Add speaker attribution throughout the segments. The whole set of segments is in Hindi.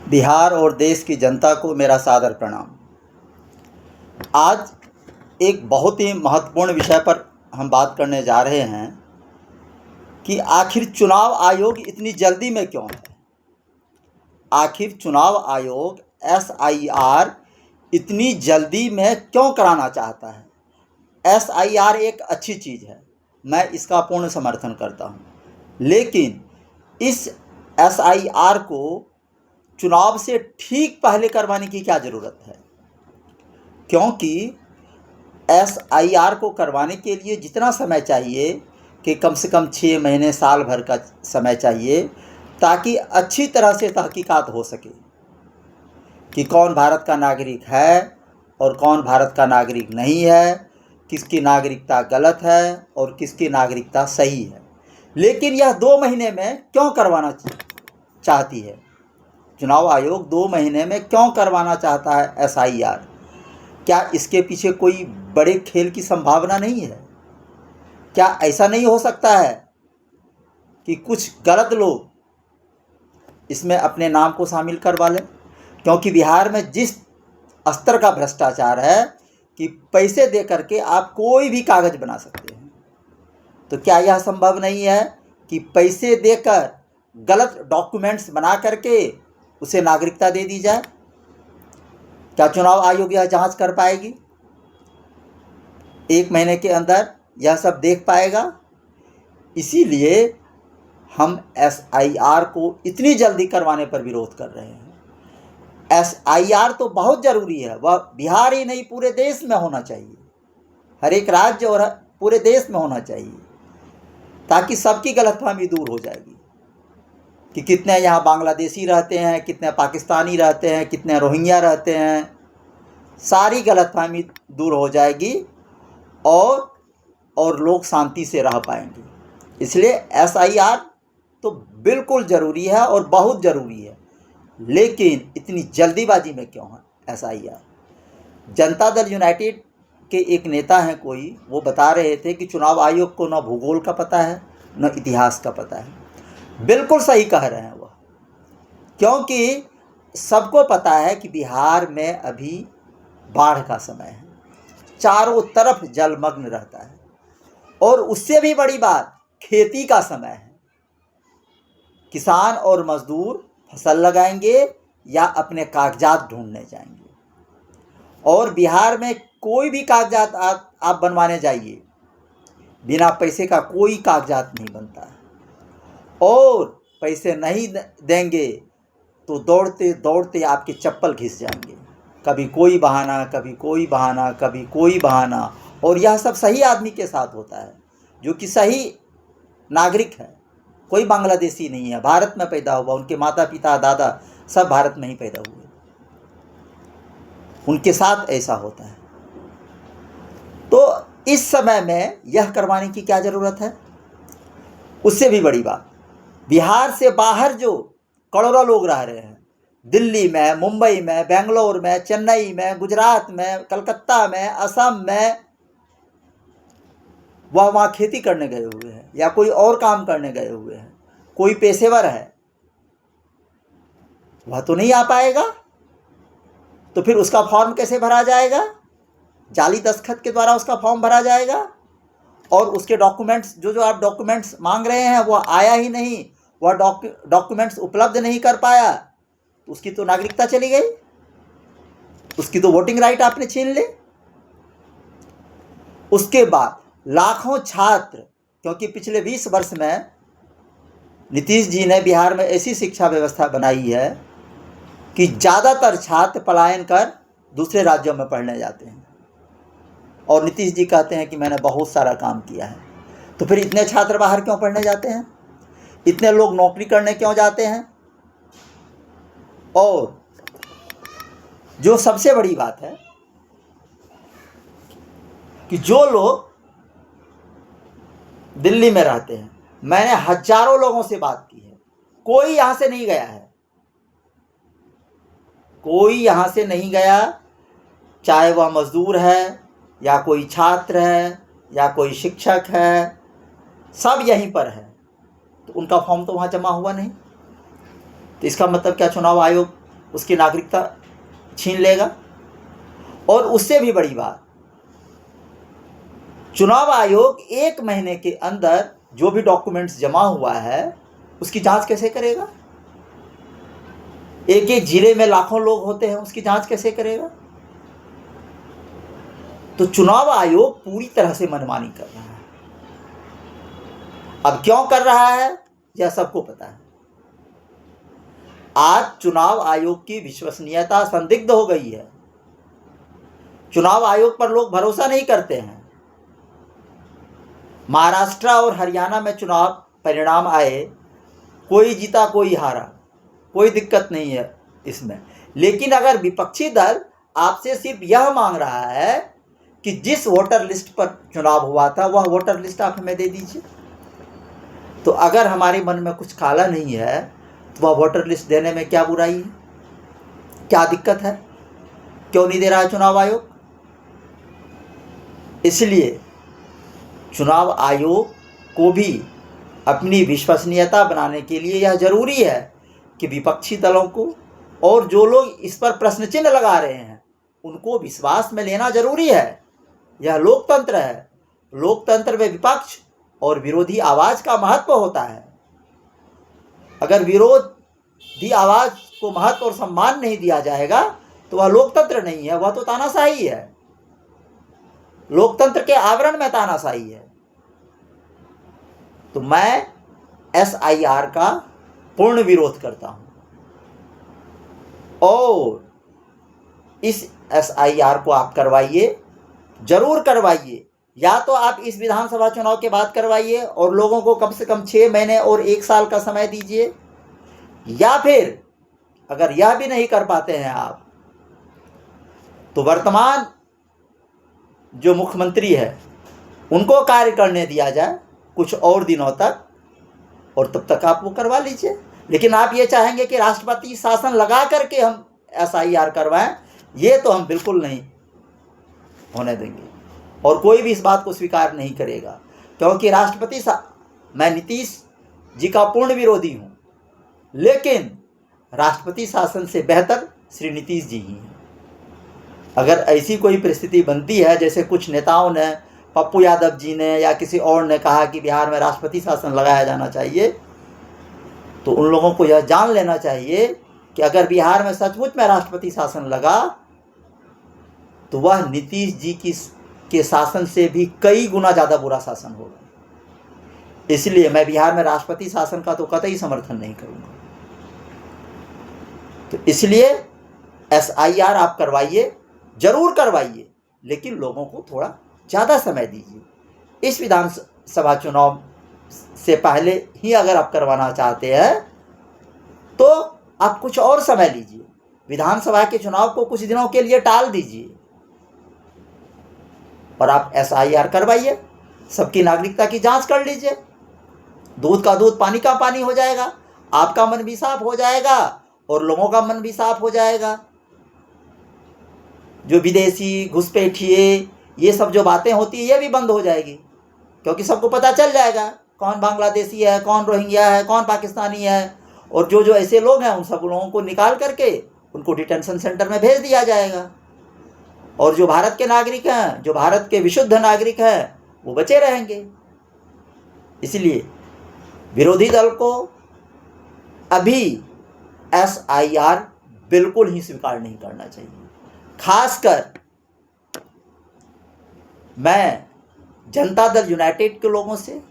Speaker 1: बिहार और देश की जनता को मेरा सादर प्रणाम। आज एक बहुत ही महत्वपूर्ण विषय पर हम बात करने जा रहे हैं कि आखिर चुनाव आयोग इतनी जल्दी में क्यों है। आखिर चुनाव आयोग SIR इतनी जल्दी में क्यों कराना चाहता है। SIR एक अच्छी चीज़ है, मैं इसका पूर्ण समर्थन करता हूँ, लेकिन इस SIR को चुनाव से ठीक पहले करवाने की क्या ज़रूरत है, क्योंकि SIR को करवाने के लिए जितना समय चाहिए कि कम से कम 6 महीने साल भर का समय चाहिए, ताकि अच्छी तरह से तहकीकात हो सके कि कौन भारत का नागरिक है और कौन भारत का नागरिक नहीं है, किसकी नागरिकता गलत है और किसकी नागरिकता सही है। लेकिन यह 2 महीने में क्यों करवाना चाहती है चुनाव आयोग? 2 महीने में क्यों करवाना चाहता है SIR? क्या इसके पीछे कोई बड़े खेल की संभावना नहीं है? क्या ऐसा नहीं हो सकता है कि कुछ गलत लोग इसमें अपने नाम को शामिल करवा लें? क्योंकि बिहार में जिस स्तर का भ्रष्टाचार है कि पैसे दे करके आप कोई भी कागज़ बना सकते हैं, तो क्या यह संभव नहीं है कि पैसे देकर गलत डॉक्यूमेंट्स बना करके उसे नागरिकता दे दी जाए? क्या चुनाव आयोग यह जांच कर पाएगी? 1 महीने के अंदर यह सब देख पाएगा? इसीलिए हम SIR को इतनी जल्दी करवाने पर विरोध कर रहे हैं। SIR तो बहुत ज़रूरी है, वह बिहार ही नहीं पूरे देश में होना चाहिए, हर एक राज्य और पूरे देश में होना चाहिए, ताकि सबकी गलतफहमी दूर हो जाएगी कि कितने यहाँ बांग्लादेशी रहते हैं, कितने पाकिस्तानी रहते हैं, कितने रोहिंग्या रहते हैं। सारी गलतफहमी दूर हो जाएगी और लोग शांति से रह पाएंगे। इसलिए SIR तो बिल्कुल ज़रूरी है और बहुत ज़रूरी है, लेकिन इतनी जल्दीबाजी में क्यों है SIR? जनता दल यूनाइटेड के एक नेता हैं कोई, वो बता रहे थे कि चुनाव आयोग को न भूगोल का पता है न इतिहास का पता है। बिल्कुल सही कह रहे हैं वह, क्योंकि सबको पता है कि बिहार में अभी बाढ़ का समय है, चारों तरफ जलमग्न रहता है, और उससे भी बड़ी बात खेती का समय है। किसान और मजदूर फसल लगाएंगे या अपने कागजात ढूंढने जाएंगे, और बिहार में कोई भी कागजात आप बनवाने जाइए, बिना पैसे का कोई कागजात नहीं बनता है, और पैसे नहीं देंगे तो दौड़ते दौड़ते आपके चप्पल घिस जाएंगे। कभी कोई बहाना, कभी कोई बहाना, कभी कोई बहाना, और यह सब सही आदमी के साथ होता है जो कि सही नागरिक है। कोई बांग्लादेशी नहीं है, भारत में पैदा हुआ, उनके माता पिता दादा सब भारत में ही पैदा हुए, उनके साथ ऐसा होता है। तो इस समय में यह करवाने की क्या ज़रूरत है? उससे भी बड़ी बात, बिहार से बाहर जो करोड़ों लोग रह रहे हैं, दिल्ली में, मुंबई में, बेंगलोर में, चेन्नई में, गुजरात में, कलकत्ता में, असम में, वह वहाँ खेती करने गए हुए हैं या कोई और काम करने गए हुए हैं, कोई पेशेवर है, वह तो नहीं आ पाएगा। तो फिर उसका फॉर्म कैसे भरा जाएगा? जाली दस्तखत के द्वारा उसका फॉर्म भरा जाएगा, और उसके डॉक्यूमेंट्स जो आप डॉक्यूमेंट्स मांग रहे हैं वह आया ही नहीं, वह डॉक्यूमेंट्स उपलब्ध नहीं कर पाया, तो उसकी तो नागरिकता चली गई, उसकी तो वोटिंग राइट आपने छीन ली। उसके बाद लाखों छात्र, क्योंकि पिछले 20 वर्ष में नीतीश जी ने बिहार में ऐसी शिक्षा व्यवस्था बनाई है कि ज़्यादातर छात्र पलायन कर दूसरे राज्यों में पढ़ने जाते हैं, और नीतीश जी कहते हैं कि मैंने बहुत सारा काम किया है। तो फिर इतने छात्र बाहर क्यों पढ़ने जाते हैं? इतने लोग नौकरी करने क्यों जाते हैं? और जो सबसे बड़ी बात है कि जो लोग दिल्ली में रहते हैं, मैंने हजारों लोगों से बात की है, कोई यहाँ से नहीं गया है, कोई यहाँ से नहीं गया, चाहे वह मजदूर है या कोई छात्र है या कोई शिक्षक है, सब यहीं पर है। तो उनका फॉर्म तो वहाँ जमा हुआ नहीं, तो इसका मतलब क्या चुनाव आयोग उसकी नागरिकता छीन लेगा। और उससे भी बड़ी बात, चुनाव आयोग 1 महीने के अंदर जो भी डॉक्यूमेंट्स जमा हुआ है उसकी जांच कैसे करेगा? एक एक जिले में लाखों लोग होते हैं, उसकी जांच कैसे करेगा? तो चुनाव आयोग पूरी तरह से मनमानी कर रहा है। अब क्यों कर रहा है यह सबको पता है। आज चुनाव आयोग की विश्वसनीयता संदिग्ध हो गई है। चुनाव आयोग पर लोग भरोसा नहीं करते हैं। महाराष्ट्र और हरियाणा में चुनाव परिणाम आए, कोई जीता कोई हारा, कोई दिक्कत नहीं है इसमें। लेकिन अगर विपक्षी दल आपसे सिर्फ यह मांग रहा है कि जिस वोटर लिस्ट पर चुनाव हुआ था वह वोटर लिस्ट आप हमें दे दीजिए, तो अगर हमारे मन में कुछ काला नहीं है तो वह वोटर लिस्ट देने में क्या बुराई है, क्या दिक्कत है? क्यों नहीं दे रहा है चुनाव आयोग? इसलिए चुनाव आयोग को भी अपनी विश्वसनीयता बनाने के लिए यह जरूरी है कि विपक्षी दलों को और जो लोग इस पर प्रश्न चिन्ह लगा रहे हैं उनको विश्वास में लेना जरूरी है। यह लोकतंत्र है। लोकतंत्र में विपक्ष और विरोधी आवाज का महत्व होता है। अगर विरोधी आवाज को महत्व और सम्मान नहीं दिया जाएगा तो वह लोकतंत्र नहीं है, वह तो तानाशाही है। लोकतंत्र के आवरण में तानाशाही है। तो मैं SIR का पूर्ण विरोध करता हूं और इस SIR को आप करवाइए, जरूर करवाइए। या तो आप इस विधानसभा चुनाव के बाद करवाइए और लोगों को कम से कम 6 महीने और 1 साल का समय दीजिए, या फिर अगर यह भी नहीं कर पाते हैं आप तो वर्तमान जो मुख्यमंत्री है उनको कार्य करने दिया जाए कुछ और दिनों तक, और तब तक आप वो करवा लीजिए। लेकिन आप ये चाहेंगे कि राष्ट्रपति शासन लगा करके हम SIR करवाएं, ये तो हम बिल्कुल नहीं होने देंगे और कोई भी इस बात को स्वीकार नहीं करेगा। क्योंकि मैं नीतीश जी का पूर्ण विरोधी हूं, लेकिन राष्ट्रपति शासन से बेहतर श्री नीतीश जी ही हैं। अगर ऐसी कोई परिस्थिति बनती है, जैसे कुछ नेताओं ने, पप्पू यादव जी ने या किसी और ने कहा कि बिहार में राष्ट्रपति शासन लगाया जाना चाहिए, तो उन लोगों को यह जान लेना चाहिए कि अगर बिहार में सचमुच में राष्ट्रपति शासन लगा तो वह नीतीश जी के शासन से भी कई गुना ज़्यादा बुरा शासन होगा। इसलिए मैं बिहार में राष्ट्रपति शासन का तो कतई समर्थन नहीं करूँगा। तो इसलिए SIR आप करवाइए, जरूर करवाइए, लेकिन लोगों को थोड़ा ज़्यादा समय दीजिए। इस विधानसभा चुनाव से पहले ही अगर आप करवाना चाहते हैं तो आप कुछ और समय लीजिए। विधानसभा के चुनाव को कुछ दिनों के लिए टाल दीजिए और आप SIR करवाइए, सबकी नागरिकता की जांच कर लीजिए। दूध का दूध पानी का पानी हो जाएगा, आपका मन भी साफ हो जाएगा और लोगों का मन भी साफ हो जाएगा। जो विदेशी घुसपैठिए ये सब जो बातें होती है ये भी बंद हो जाएगी, क्योंकि सबको पता चल जाएगा कौन बांग्लादेशी है, कौन रोहिंग्या है, कौन पाकिस्तानी है। और जो जो ऐसे लोग हैं उन सब लोगों को निकाल करके उनको डिटेंशन सेंटर में भेज दिया जाएगा, और जो भारत के नागरिक हैं, जो भारत के विशुद्ध नागरिक हैं, वो बचे रहेंगे। इसलिए विरोधी दल को अभी SIR बिल्कुल ही स्वीकार नहीं करना चाहिए। खासकर मैं जनता दल यूनाइटेड के लोगों से,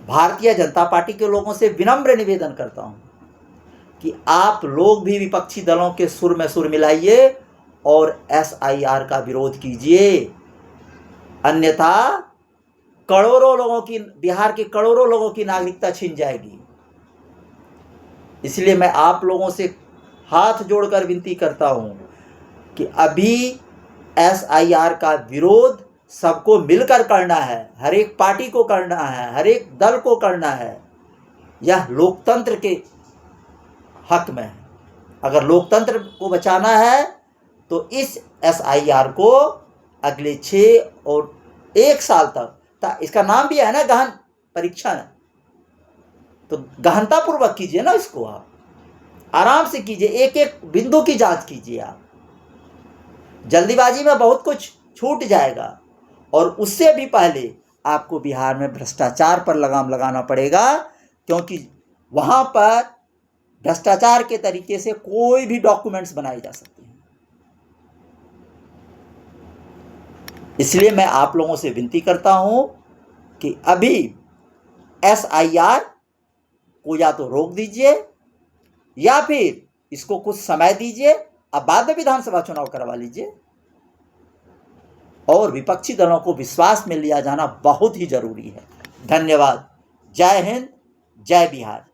Speaker 1: भारतीय जनता पार्टी के लोगों से विनम्र निवेदन करता हूं कि आप लोग भी विपक्षी दलों के सुर में सुर मिलाइए और SIR का विरोध कीजिए। अन्यथा करोड़ों लोगों की, बिहार के करोड़ों लोगों की नागरिकता छीन जाएगी। इसलिए मैं आप लोगों से हाथ जोड़कर विनती करता हूं कि अभी SIR का विरोध सबको मिलकर करना है, हर एक पार्टी को करना है, हर एक दल को करना है। यह लोकतंत्र के हक में है। अगर लोकतंत्र को बचाना है तो इस SIR को अगले 6 और 1 साल तक, इसका नाम भी है ना गहन परीक्षण, तो गहनतापूर्वक कीजिए ना इसको आप। आराम से कीजिए, एक एक बिंदु की जांच कीजिए। आप जल्दीबाजी में बहुत कुछ छूट जाएगा और उससे भी पहले आपको बिहार में भ्रष्टाचार पर लगाम लगाना पड़ेगा, क्योंकि वहाँ पर भ्रष्टाचार के तरीके से कोई भी डॉक्यूमेंट्स बनाए जा सकते हैं। इसलिए मैं आप लोगों से विनती करता हूँ कि अभी SIR को या तो रोक दीजिए या फिर इसको कुछ समय दीजिए, अब बाद में विधानसभा चुनाव करवा लीजिए। और विपक्षी दलों को विश्वास में लिया जाना बहुत ही जरूरी है। धन्यवाद। जय हिंद, जय बिहार।